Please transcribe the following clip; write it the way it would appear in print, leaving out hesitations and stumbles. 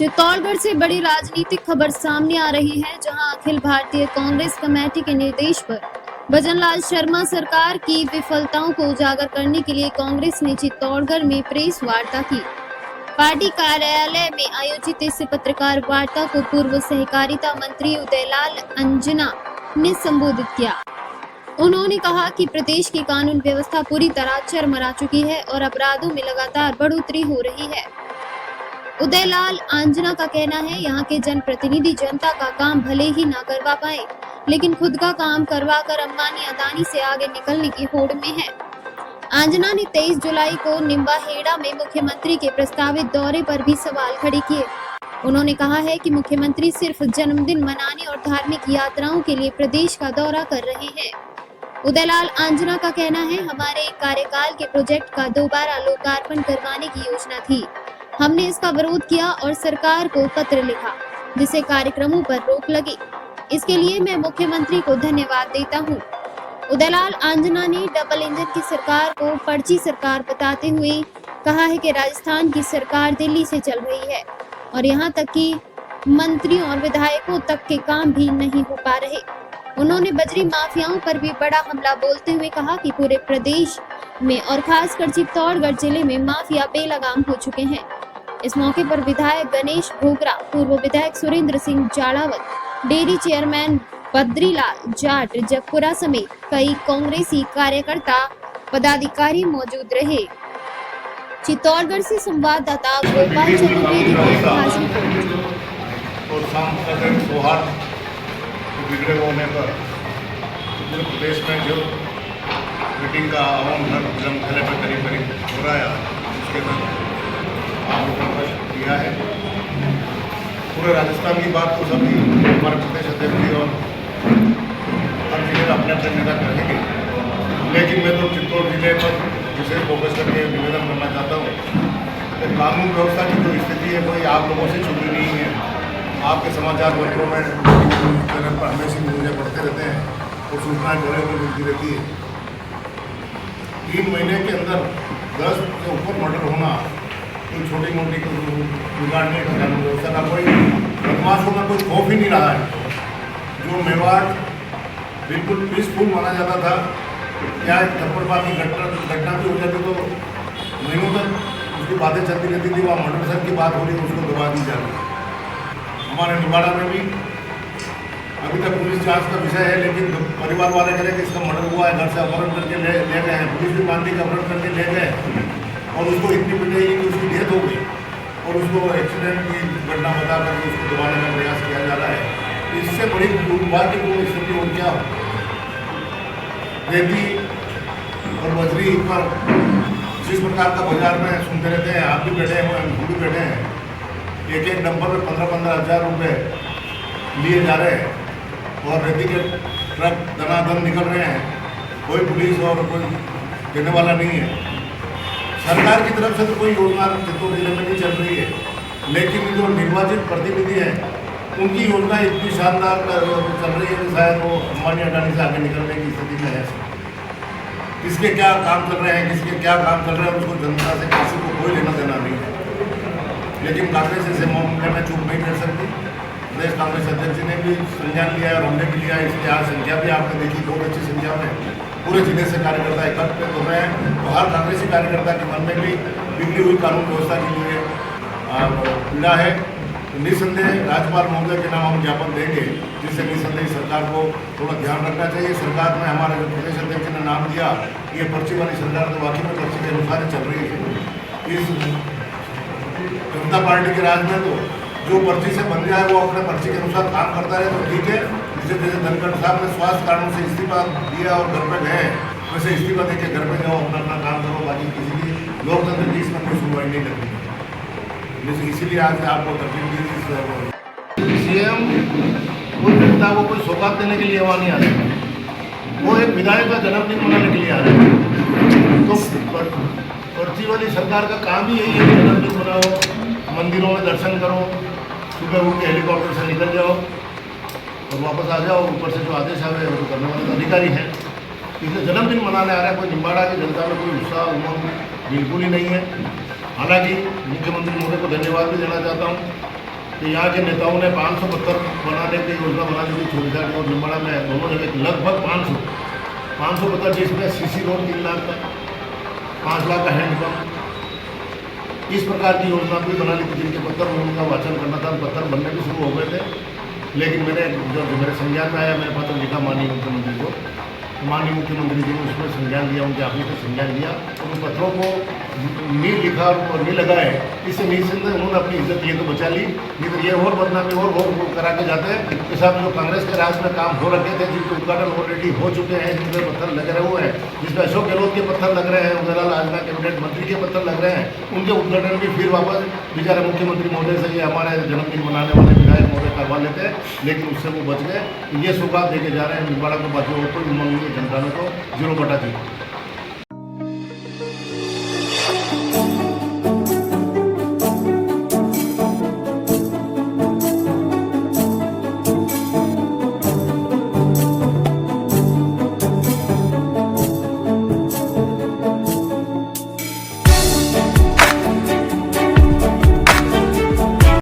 चित्तौड़गढ़ से बड़ी राजनीतिक खबर सामने आ रही है, जहां अखिल भारतीय कांग्रेस कमेटी के निर्देश पर भजनलाल शर्मा सरकार की विफलताओं को उजागर करने के लिए कांग्रेस ने चित्तौड़गढ़ में प्रेस वार्ता की। पार्टी कार्यालय में आयोजित इस पत्रकार वार्ता को पूर्व सहकारिता मंत्री उदयलाल अंजना ने संबोधित किया। उन्होंने कहा कि प्रदेश की कानून व्यवस्था पूरी तरह चरमरा चुकी है और अपराधों में लगातार बढ़ोतरी हो रही है। उदयलाल आंजना का कहना है, यहाँ के जनप्रतिनिधि जनता का काम भले ही ना करवा पाए, लेकिन खुद का काम करवाकर अंबानी अदानी से आगे निकलने की होड़ में है। आंजना ने 23 जुलाई को निम्बाहेड़ा में मुख्यमंत्री के प्रस्तावित दौरे पर भी सवाल खड़े किए। उन्होंने कहा है कि मुख्यमंत्री सिर्फ जन्मदिन मनाने और धार्मिक यात्राओं के लिए प्रदेश का दौरा कर रहे हैं। उदयलाल आंजना का कहना है, हमारे कार्यकाल के प्रोजेक्ट का दोबारा लोकार्पण करवाने की योजना थी। हमने इसका विरोध किया और सरकार को पत्र लिखा, जिससे कार्यक्रमों पर रोक लगी। इसके लिए मैं मुख्यमंत्री को धन्यवाद देता हूं। उदयलाल आंजना ने डबल इंजन की सरकार को पर्ची सरकार बताते हुए कहा है कि राजस्थान की सरकार दिल्ली से चल रही है और यहां तक कि मंत्रियों और विधायकों तक के काम भी नहीं हो पा रहे। उन्होंने बजरी माफियाओं पर भी बड़ा हमला बोलते हुए कहा कि पूरे प्रदेश में और खासकर चित्तौड़गढ़ जिले में माफिया बेलगाम हो चुके हैं। इस मौके पर विधायक गणेश भोगरा, पूर्व विधायक सुरेंद्र सिंह जाड़ावत, डेयरी चेयरमैन बद्रीलाल जाट जगपुरा समेत कई कांग्रेसी कार्यकर्ता पदाधिकारी मौजूद रहे। चित्तौड़गढ़ से संवाददाता गोपाल चतुर्वेदी की खास रिपोर्ट। और सांस्कृतिक सौहार्द बिगड़े होने पर पूरे प्रदेश में जो मीटिंग का आह्वान धर्मशाला पर करीब हो रहा है, उसके अंदर आप लोगों ने किया है। पूरे राजस्थान की बात तो सभी हमारे प्रदेश अध्यक्ष जी और हर जिले में अपने अपने नेता करेंगे, लेकिन मैं तो चित्तौड़ जिले पर विशेष फोकस करके निवेदन करना चाहता हूँ। कानून व्यवस्था की जो स्थिति है वही आप लोगों से छुपी नहीं है। आपके समाचार पत्रों में चैनल पर हमेशा न्यूज़ें पढ़ते रहते हैं और सूचनाएं घरे में मिलती रहती है। 3 महीने के अंदर 10 के ऊपर मर्डर होना कोई छोटी मोटी बिगाड़ने का कानून व्यवस्था का कोई बदमाशों में कोई खौफ ही नहीं रहा है। जो मेवाड़ बिल्कुल पीसफुल माना जाता था, क्या थप्पड़बाज की घटना भी हो जाती तो महीनों तक उसकी बातें चलती रहती थी। वहाँ मर्डर सर की बात हो रही है, उसको दबा दी जा रही है। हमारे निवाड़ा में भी अभी तक पुलिस जांच का विषय है, लेकिन परिवार वाले कह रहे कि इसका मर्डर हुआ है, घर से अपहरण करके ले गए हैं। पुलिस भी मानती है अपहरण करके ले गए और उसको इतनी पिटाई कि उसकी डेथ हो गई और उसको एक्सीडेंट की घटना बता करके उसको दबाने का प्रयास किया जा रहा है। इससे बड़ी दुर्भाग्यपूर्ण स्थिति और क्या हो। रेती और बजरी पर जिस प्रकार का बाजार में सुनते रहते हैं, आप भी बैठे हैं, हम भी बैठे हैं, एक नंबर में 15-15 हज़ार रुपये लिए जा रहे हैं और रेती के ट्रक दनादन निकल रहे हैं। कोई पुलिस और कोई देने वाला नहीं है। सरकार की तरफ से तो कोई योजना चित्तौड़ जिले में नहीं चल रही है, लेकिन जो निर्वाचित प्रतिनिधि हैं उनकी योजना इतनी शानदार चल रही है कि शायद वो अंबानी अडानी से आगे निकलने की स्थिति में है। किसके क्या काम चल रहे हैं, किसके क्या काम चल रहे हैं, उसको जनता से किसी को कोई लेना देना नहीं है। लेकिन कांग्रेस इसे मामले में चुप नहीं कर सकती। प्रदेश कांग्रेस अध्यक्ष ने भी संज्ञान लिया और हमने भी लिया। इसकी आज संख्या भी आपने देखी, बहुत अच्छी संख्या में पूरे जिले से कार्यकर्ता एकत्रित हो रहे हैं। तो हर कांग्रेसी कार्यकर्ता के मन में भी बिगड़ी हुई कानून व्यवस्था के लिए पीड़ा है। तो निस्संदेह राज्यपाल महोदय के नाम हम ज्ञापन देंगे, जिससे निस्संदेह सरकार को थोड़ा ध्यान रखना चाहिए। सरकार में हमारे जो प्रदेश अध्यक्ष ने नाम दिया, ये पर्ची वाली सरकार तो वाकई में पर्ची के अनुसार ही चल रही है। इस जनता पार्टी के राज में तो जो पर्ची से बन जाए वो अपने पर्ची के अनुसार काम करता रहे तो ठीक है। जैसे धनखड़ साहब ने स्वास्थ्य कारणों से इस्तीफा दिया और घर पर गए, वैसे इस्तीफा देके घर पे जाओ, अपना काम करो। बाकी किसी की लोकतंत्र की इसमें कोई सुनवाई नहीं करनी है। इसीलिए आज आपको तकलीफ दी। सीएम कोई जनता को कोई सौगात देने के लिए वहाँ नहीं आ रहे, वो एक विधायक का जन्मदिन मनाने के लिए आ रहे हैं। तो पर्ची वाली सरकार का काम ही यही है कि जन्मदिन मनाओ, मंदिरों में दर्शन करो, सुबह उठ के हेलीकॉप्टर से निकल जाओ और वापस आ जाओ। ऊपर से जो आदेश आ रहे हैं वो करने वाले अधिकारी हैं, इसलिए जन्मदिन मनाने आ रहे हैं। कोई निम्बाड़ा की जनता में कोई उत्साह उमंग बिल्कुल ही नहीं है। हालांकि मुख्यमंत्री महोदय को धन्यवाद भी देना चाहता हूँ कि यहाँ के नेताओं ने 500 पत्थर बनाने की योजना बना दी थी छोटी और निम्बाड़ा में दोनों जगह लगभग 500 पत्थर, जिसमें सीसी रोड 3 लाख का, 5 लाख का हैंडपम्प, इस प्रकार की योजना भी बना ली थी जिनके पत्थर उनका वाचन करना था। पत्थर बनने भी शुरू हो गए थे, लेकिन मैंने जब मेरे संज्ञान में आया, मैंने पत्र लिखा माननीय मुख्यमंत्री को, माननीय मुख्यमंत्री जी ने उसमें संज्ञान लिया, उनके ऑफिस में संज्ञान लिया, उन पत्थरों को नहीं लिखा और नहीं लगाए, इससे निसंदेह उन्होंने अपनी इज्जत ये तो बचा ली, नहीं तो ये और बदनामी और करा के जाते हैं कि साहब जो कांग्रेस के राज में काम हो रखे थे, जिनके उद्घाटन ऑलरेडी हो चुके हैं, जिनके पत्थर लग रहे हुए हैं, जिसमें अशोक गहलोत के पत्थर लग रहे हैं, उदयलाल आजना कैबिनेट मंत्री के पत्थर लग रहे हैं, उनके उद्घाटन भी फिर वापस बेचारे मुख्यमंत्री महोदय से ये हमारे जन्मदिन मनाने वाले विधायक महोदय करवा लेते हैं, लेकिन उससे वो बच गए। ये सौगात देके जा रहे हैं निम्बाड़ा को, बाकी और कोई उमंग नहीं है जनता में, तो 0/0।